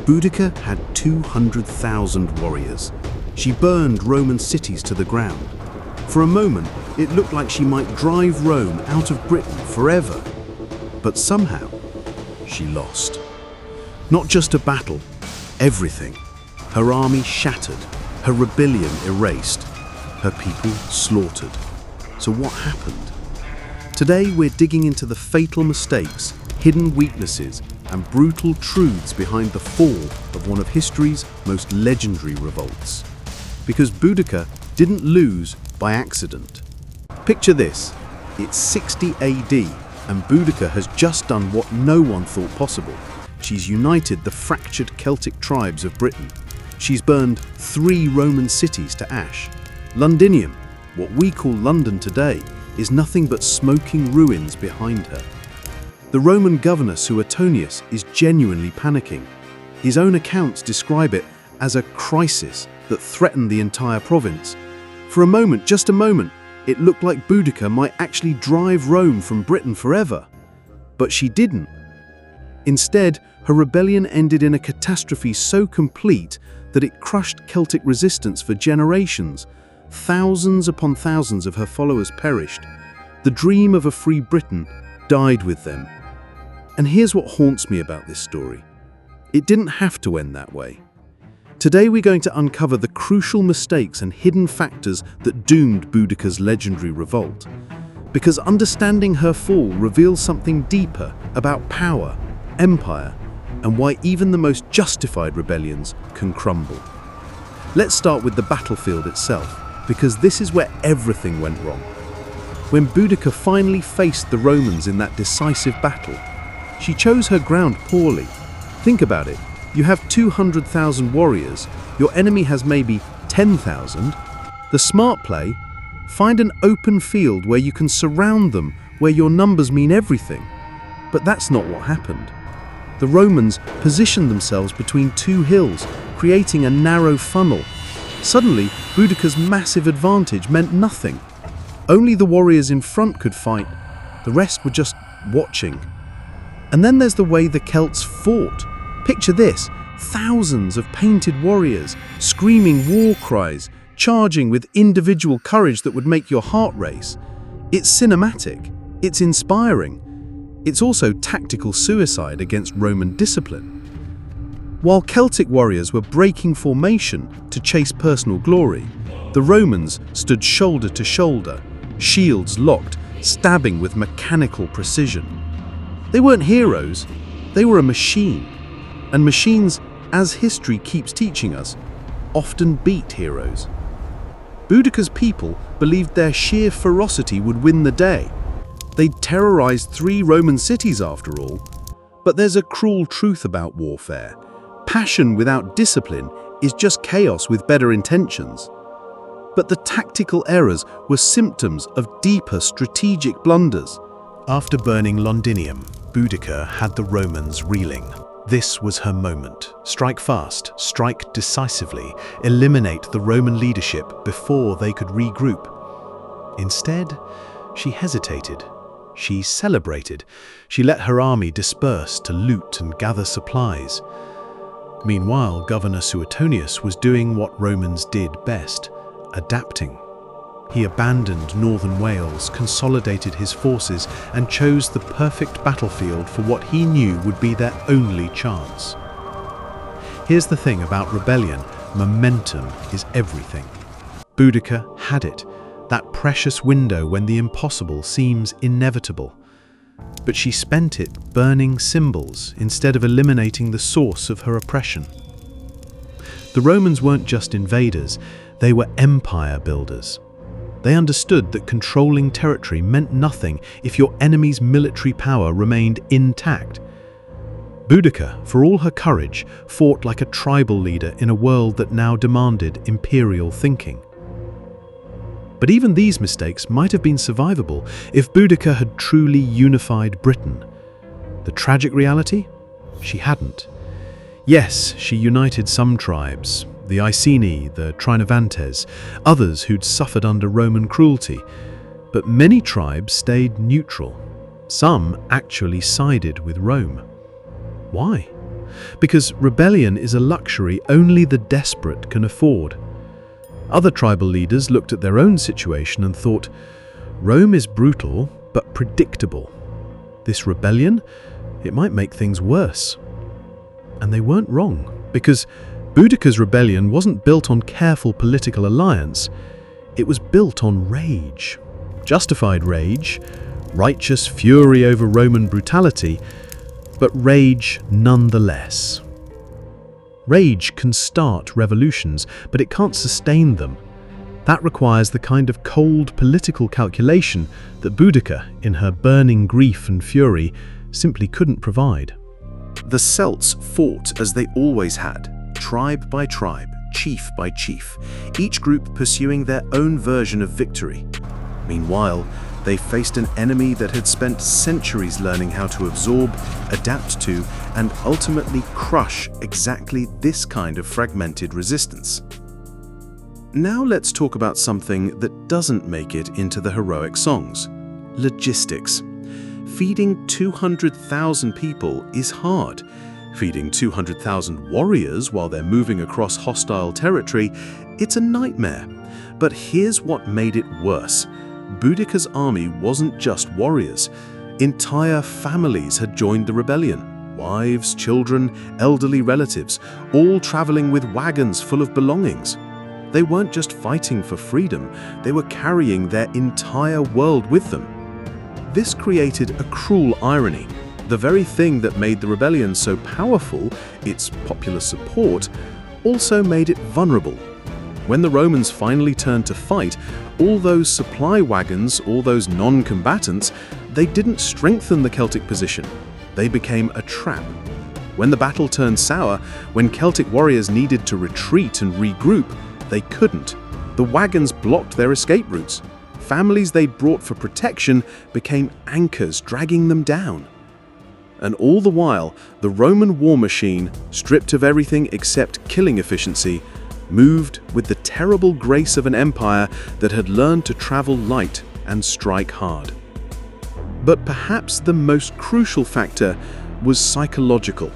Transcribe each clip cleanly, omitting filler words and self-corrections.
Boudica had 200,000 warriors. She burned Roman cities to the ground. For a moment, it looked like she might drive Rome out of Britain forever. But somehow, she lost. Not just a battle, everything. Her army shattered, her rebellion erased, her people slaughtered. So what happened? Today we're digging into the fatal mistakes, hidden weaknesses, and brutal truths behind the fall of one of history's most legendary revolts. Because Boudica didn't lose by accident. Picture this, it's 60 AD, and Boudica has just done what no one thought possible. She's united the fractured Celtic tribes of Britain. She's burned 3 Roman cities to ash. Londinium, what we call London today, is nothing but smoking ruins behind her. The Roman governor Suetonius is genuinely panicking. His own accounts describe it as a crisis that threatened the entire province. For a moment, just a moment, it looked like Boudica might actually drive Rome from Britain forever. But she didn't. Instead, her rebellion ended in a catastrophe so complete that it crushed Celtic resistance for generations. Thousands upon thousands of her followers perished. The dream of a free Britain died with them. And here's what haunts me about this story. It didn't have to end that way. Today we're going to uncover the crucial mistakes and hidden factors that doomed Boudica's legendary revolt. Because understanding her fall reveals something deeper about power, empire, and why even the most justified rebellions can crumble. Let's start with the battlefield itself, because this is where everything went wrong. When Boudica finally faced the Romans in that decisive battle, she chose her ground poorly. Think about it. You have 200,000 warriors, your enemy has maybe 10,000. The smart play? Find an open field where you can surround them, where your numbers mean everything. But that's not what happened. The Romans positioned themselves between 2 hills, creating a narrow funnel. Suddenly, Boudica's massive advantage meant nothing. Only the warriors in front could fight, the rest were just watching. And then there's the way the Celts fought. Picture this, thousands of painted warriors, screaming war cries, charging with individual courage that would make your heart race. It's cinematic, it's inspiring. It's also tactical suicide against Roman discipline. While Celtic warriors were breaking formation to chase personal glory, the Romans stood shoulder to shoulder, shields locked, stabbing with mechanical precision. They weren't heroes, they were a machine. And machines, as history keeps teaching us, often beat heroes. Boudica's people believed their sheer ferocity would win the day. They'd terrorized 3 Roman cities after all. But there's a cruel truth about warfare. Passion without discipline is just chaos with better intentions. But the tactical errors were symptoms of deeper strategic blunders. After burning Londinium, Boudica had the Romans reeling. This was her moment. Strike fast, strike decisively, eliminate the Roman leadership before they could regroup. Instead, she hesitated. She celebrated. She let her army disperse to loot and gather supplies. Meanwhile, Governor Suetonius was doing what Romans did best, adapting. He abandoned northern Wales, consolidated his forces, and chose the perfect battlefield for what he knew would be their only chance. Here's the thing about rebellion: momentum is everything. Boudica had it, that precious window when the impossible seems inevitable. But she spent it burning symbols instead of eliminating the source of her oppression. The Romans weren't just invaders, they were empire builders. They understood that controlling territory meant nothing if your enemy's military power remained intact. Boudica, for all her courage, fought like a tribal leader in a world that now demanded imperial thinking. But even these mistakes might have been survivable if Boudica had truly unified Britain. The tragic reality? She hadn't. Yes, she united some tribes, the Iceni, the Trinovantes, others who'd suffered under Roman cruelty, but many tribes stayed neutral. Some actually sided with Rome. Why? because rebellion is a luxury only the desperate can afford. Other tribal leaders looked at their own situation and thought, Rome is brutal but predictable. This rebellion, it might make things worse. And they weren't wrong, because Boudica's rebellion wasn't built on careful political alliance, it was built on rage. Justified rage, righteous fury over Roman brutality, but rage nonetheless. Rage can start revolutions, but it can't sustain them. That requires the kind of cold political calculation that Boudica, in her burning grief and fury, simply couldn't provide. The Celts fought as they always had, tribe by tribe, chief by chief, each group pursuing their own version of victory. Meanwhile, they faced an enemy that had spent centuries learning how to absorb, adapt to, and ultimately crush exactly this kind of fragmented resistance. Now let's talk about something that doesn't make it into the heroic songs: logistics. Feeding 200,000 people is hard. Feeding 200,000 warriors while they're moving across hostile territory, it's a nightmare. But here's what made it worse. Boudica's army wasn't just warriors. Entire families had joined the rebellion. Wives, children, elderly relatives, all traveling with wagons full of belongings. They weren't just fighting for freedom, they were carrying their entire world with them. This created a cruel irony. The very thing that made the rebellion so powerful, its popular support, also made it vulnerable. When the Romans finally turned to fight, all those supply wagons, all those non-combatants, they didn't strengthen the Celtic position. They became a trap. When the battle turned sour, when Celtic warriors needed to retreat and regroup, they couldn't. The wagons blocked their escape routes. Families they'd brought for protection became anchors dragging them down. And all the while, the Roman war machine, stripped of everything except killing efficiency, moved with the terrible grace of an empire that had learned to travel light and strike hard. But perhaps the most crucial factor was psychological.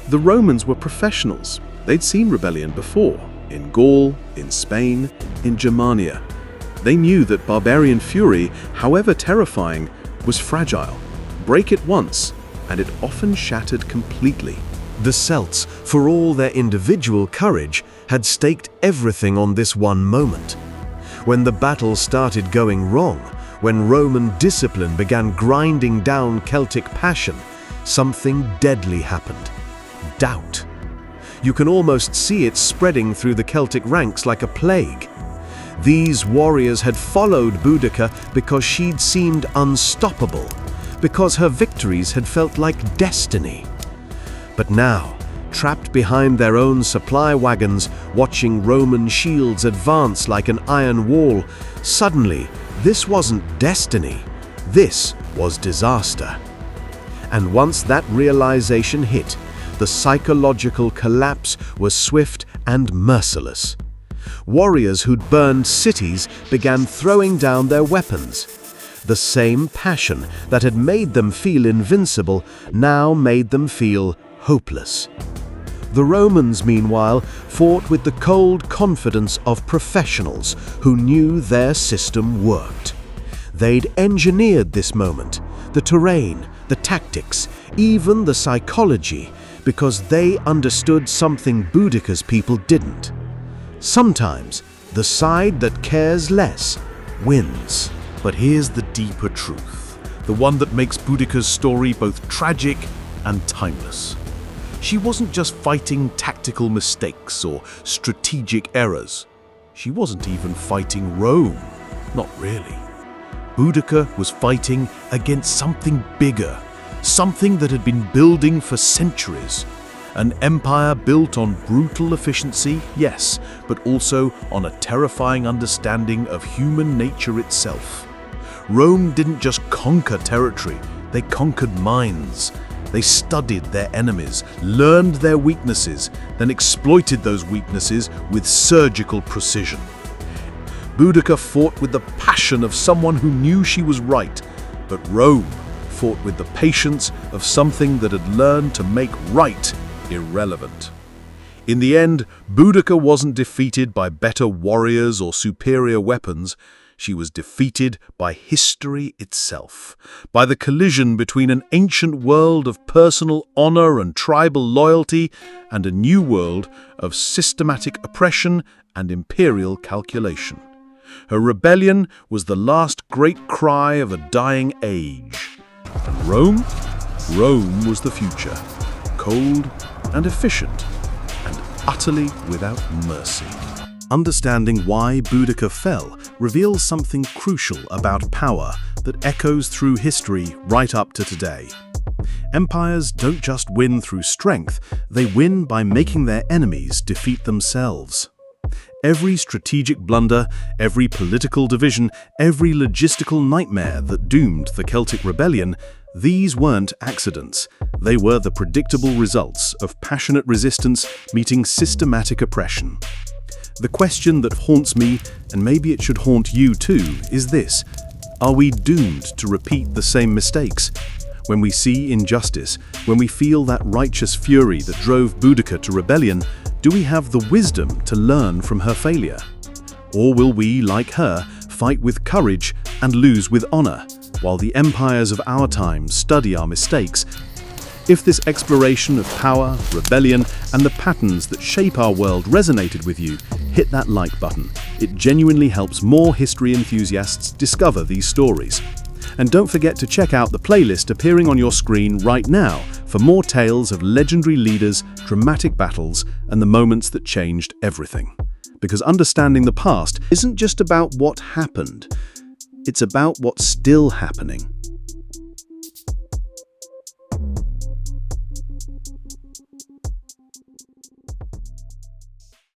The Romans were professionals. They'd seen rebellion before, in Gaul, in Spain, in Germania. They knew that barbarian fury, however terrifying, was fragile. Break it once, and it often shattered completely. The Celts, for all their individual courage, had staked everything on this one moment. When the battle started going wrong, when Roman discipline began grinding down Celtic passion, something deadly happened: doubt. You can almost see it spreading through the Celtic ranks like a plague. These warriors had followed Boudica because she'd seemed unstoppable, because her victories had felt like destiny. But now, trapped behind their own supply wagons, watching Roman shields advance like an iron wall, suddenly, this wasn't destiny, this was disaster. And once that realization hit, the psychological collapse was swift and merciless. Warriors who'd burned cities began throwing down their weapons. The same passion that had made them feel invincible now made them feel hopeless. The Romans, meanwhile, fought with the cold confidence of professionals who knew their system worked. They'd engineered this moment, the terrain, the tactics, even the psychology, because they understood something Boudica's people didn't. Sometimes, the side that cares less wins. But here's the deeper truth, the one that makes Boudica's story both tragic and timeless. She wasn't just fighting tactical mistakes or strategic errors. She wasn't even fighting Rome. Not really. Boudica was fighting against something bigger, something that had been building for centuries. An empire built on brutal efficiency, yes, but also on a terrifying understanding of human nature itself. Rome didn't just conquer territory, they conquered minds. They studied their enemies, learned their weaknesses, then exploited those weaknesses with surgical precision. Boudica fought with the passion of someone who knew she was right, but Rome fought with the patience of something that had learned to make right irrelevant. In the end, Boudica wasn't defeated by better warriors or superior weapons. She was defeated by history itself, by the collision between an ancient world of personal honor and tribal loyalty and a new world of systematic oppression and imperial calculation. Her rebellion was the last great cry of a dying age. And Rome? Rome was the future, cold and efficient, and utterly without mercy. Understanding why Boudica fell reveals something crucial about power that echoes through history right up to today. Empires don't just win through strength, they win by making their enemies defeat themselves. Every strategic blunder, every political division, every logistical nightmare that doomed the Celtic rebellion, these weren't accidents. They were the predictable results of passionate resistance meeting systematic oppression. The question that haunts me, and maybe it should haunt you too, is this: are we doomed to repeat the same mistakes? When we see injustice, when we feel that righteous fury that drove Boudica to rebellion, do we have the wisdom to learn from her failure? Or will we, like her, fight with courage and lose with honor, while the empires of our time study our mistakes? If this exploration of power, rebellion, and the patterns that shape our world resonated with you, hit that like button. It genuinely helps more history enthusiasts discover these stories. And don't forget to check out the playlist appearing on your screen right now for more tales of legendary leaders, dramatic battles, and the moments that changed everything. Because understanding the past isn't just about what happened, it's about what's still happening.